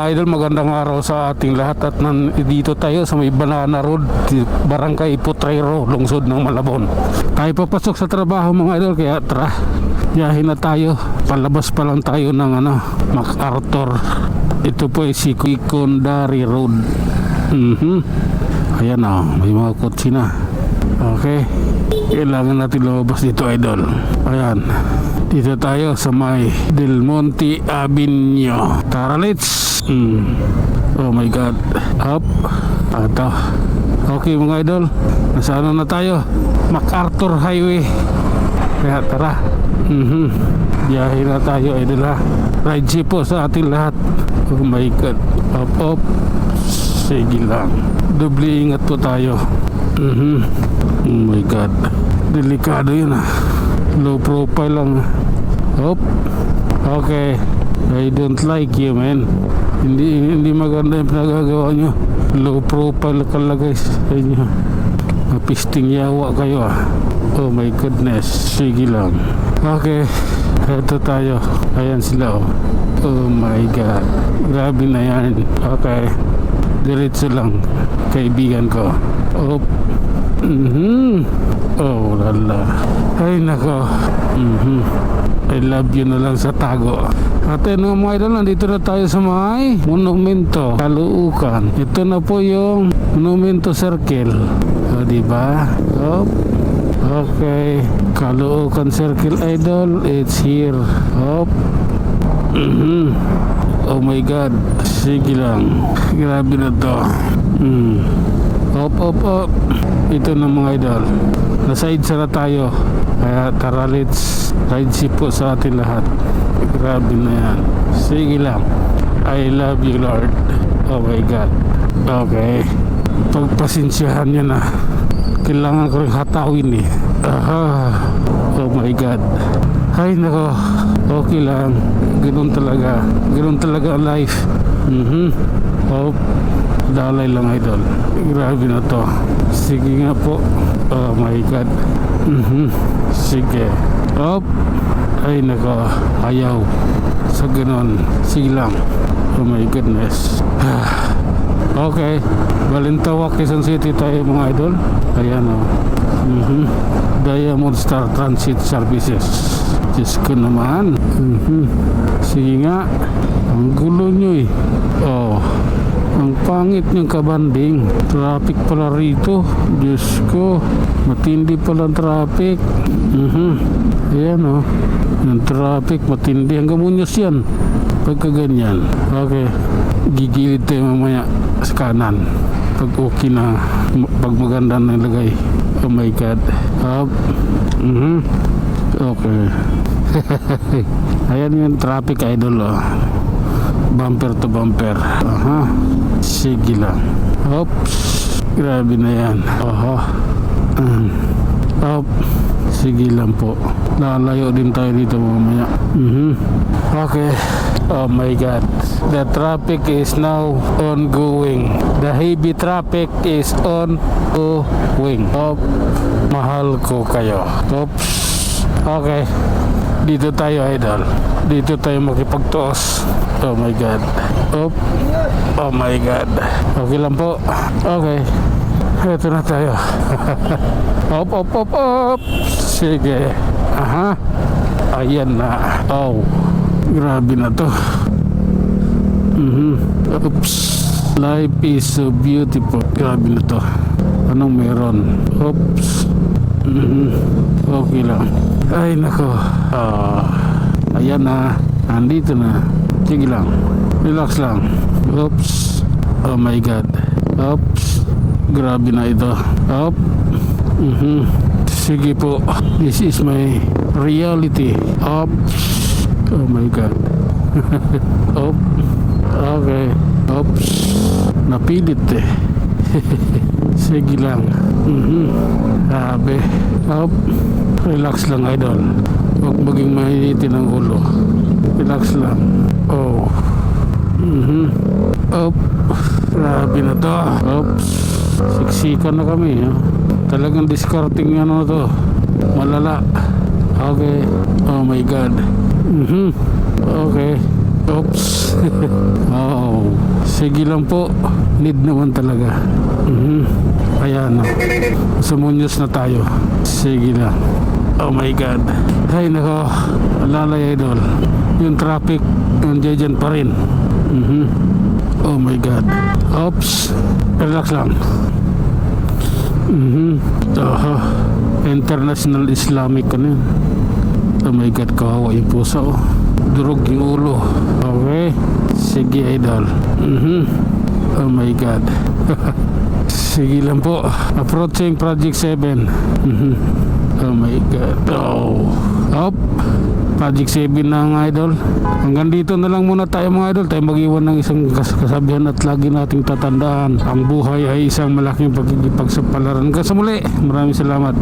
idol, magandang araw sa ating lahat at dito tayo sa may Banana Road, Barangay Potrero, lungsod ng Malabon. Tayo papasok sa trabaho mga idol, kaya tara, biyahin na tayo. Palabas pa lang tayo ng MacArthur. Ito po ay Secondary Road. Ayan o, may mga kotse na. Okay, kailangan natin lumabas dito idol. Ayan, dito tayo sa may Del Monte Avenue. Tara, let's. Oh my god. Up. Ito. Okay mga idol, nasa na tayo? MacArthur Highway. Kaya tara. Biyahe na tayo idol ha. Ride safe po sa ating lahat. Oh my god. Up. Sige lang. Doble ingat po tayo. Oh my god, delikado yun low profile lang. Okay, I don't like you man. Hindi maganda yung pinagagawa nyo. Low profile kalagay sa inyo. Mapisting yawa kayo Oh my goodness. Sige lang. Okay, eto tayo. Ayan sila oh my god, grabe na yan. Okay, diretso lang kaibigan ko. Oh lala. Ay nako. I love you na lang sa tago. At ano mga idol, nandito na tayo sa may Monumento Caloocan. Ito na po yung Monumento Circle. Diba? Okay, Caloocan Circle idol, it's here. Oh my god. Sige lang. Grabe na to. Up. Ito na mga idol. Naside sana tayo. Kaya tara, let's ride safe po sa atin lahat. Grabe na yan. Sige lang. I love you Lord. Oh my god. Okay, pagpasensyahan nyo na. Kailangan ko rin hatawin Oh my god. Ay nako. Okay lang. Ganun talaga ang life. Dalay lang idol. Grabe na to. Sige nga po. Oh my god. Sige. Ay nako. Ayaw. Sa ganun. Sige lang. Oh my goodness. Okay, Balintawak, Quezon City tayo mga idol. Ayan Diamond Star Transit Services. Diyos ko naman. Sige nga. Ang gulo nyo ang pangit niyang kabanding. Traffic pala rito. Diyos ko, matindi pala ang traffic. Ayan yung traffic matindi. Hanggang Muñoz yan pagka ganyan. Okay, gigilid tayo mamaya sa kanan pag okay na, pag maganda na ilagay. Oh my god. Okay. Ayan yung traffic idol bumper to bumper. Sige lang. Grabe na yan. Sige lang po. Lalayo din tayo dito mamaya. Okay. Oh my god. The traffic is now ongoing. The heavy traffic is ongoing. Mahal ko kayo. Okay, dito tayo idol. Dito tayo makipagtuos. Oh my god. Oh my god. Okay lang po. Okay, eto na tayo. Up. Sige. Ayan na. Grabe na to. Oops. Life is so beautiful. Grabe na to. Anong meron? Oops. Okay lang. Ay nako. Ayan na. Andito na. Sige lang. Relax lang. Oops. Oh my god. Oops. Grabe na ito. Sige po. This is my reality. Oops. Oh my god. Okay. Oops. Napilit Sige lang. Sabi. Relax lang idol. Huwag maging mahinitin ang ulo. Relax lang. Grabe na to. Siksikan na kami Talagang discarding to. Malala. Okay. Oh my god. Okay. Oops. Oh, sige lang po. Need naman talaga. Ayan, sumunyos na tayo. Sige lang. Oh my God. Ay nako, alalay idol. Yung traffic nandiyan pa rin. Oh my God. Oops. Relax lang. International Islamic ano yun. Oh my God, kawawa yung pusa oh. Durog yung ulo. Okay. Sige idol. Oh my God. Sige lang po. Approaching Project 7. Oh my God. Oh. Up. Project 7 na nga idol. Hanggang dito na lang muna tayo mga idol. Tayo mag-iwan ng isang kasabihan at lagi nating tatandaan. Ang buhay ay isang malaking pagkikipagsapalan. Hanggang sa muli. Maraming salamat.